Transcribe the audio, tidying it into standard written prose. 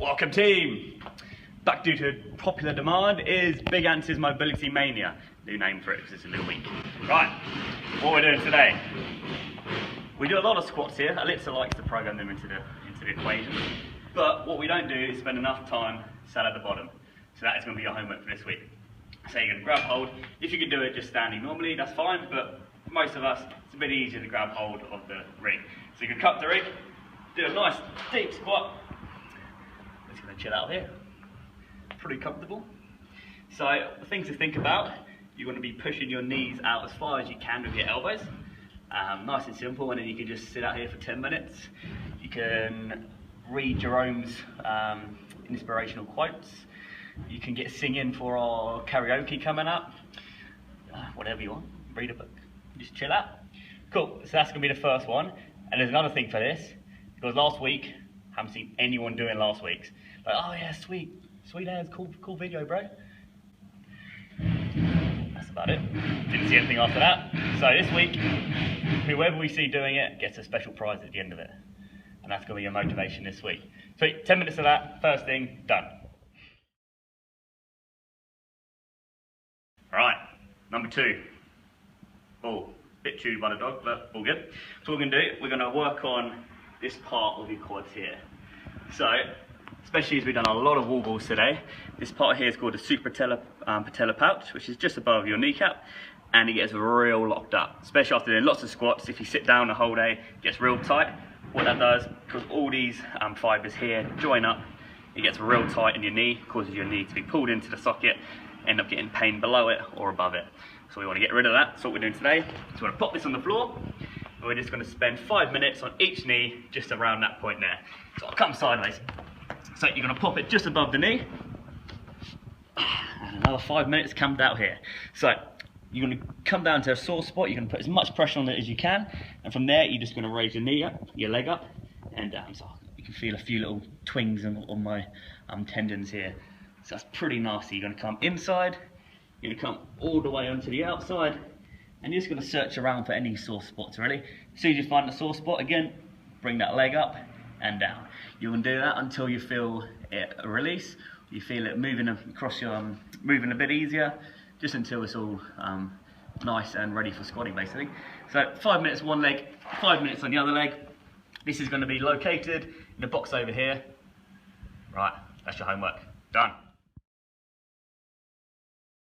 Welcome team! Back due to popular demand is Big ANTS Mobility Mania. New name for it because it's a new week. Right, what we're doing today. We do a lot of squats here. Alexa likes to program them into the equation. But what we don't do is spend enough time sat at the bottom. So that is going to be your homework for this week. So you're going to grab hold. If you can do it just standing normally, that's fine. But for most of us, it's a bit easier to grab hold of the rig. So you can cut the rig, do a nice deep squat. Just going to chill out here. Pretty comfortable. So the things to think about, you're going to be pushing your knees out as far as you can with your elbows. Nice and simple, and then you can just sit out here for 10 minutes. You can read Jerome's inspirational quotes. You can get singing for our karaoke coming up. Whatever you want, read a book, just chill out. Cool, so that's going to be the first one. And there's another thing for this, because last week, I haven't seen anyone doing last week's. Like, oh yeah, sweet as, cool video, bro. That's about it. Didn't see anything after that. So this week, whoever we see doing it gets a special prize at the end of it. And that's going to be your motivation this week. So 10 minutes of that, first thing, done. All right, number 2. Oh, bit chewed by the dog, but all good. So what we're going to do, we're going to work on this part of your quads here. So, especially as we've done a lot of wall balls today, this part here is called the patellar pouch, which is just above your kneecap, and it gets real locked up. Especially after doing lots of squats, if you sit down the whole day, it gets real tight. What that does, because all these fibers here join up, it gets real tight in your knee, causes your knee to be pulled into the socket, end up getting pain below it or above it. So we want to get rid of that. So what we're doing today is we're going to pop this on the floor, and we're just going to spend 5 minutes on each knee, just around that point there. So I'll come sideways. So you're going to pop it just above the knee, and another 5 minutes camped out here. So you're going to come down to a sore spot, you're going to put as much pressure on it as you can, and from there you're just going to raise your knee up, your leg up, and down. So you can feel a few little twings on my tendons here. So that's pretty nasty. You're going to come inside, you're going to come all the way onto the outside, and you're just going to search around for any sore spots, really. As soon as you find the sore spot, again, bring that leg up and down. You can do that until you feel it release. You feel it moving across your, moving a bit easier, just until it's all nice and ready for squatting, basically. So 5 minutes one leg, 5 minutes on the other leg. This is going to be located in the box over here. Right, that's your homework. Done.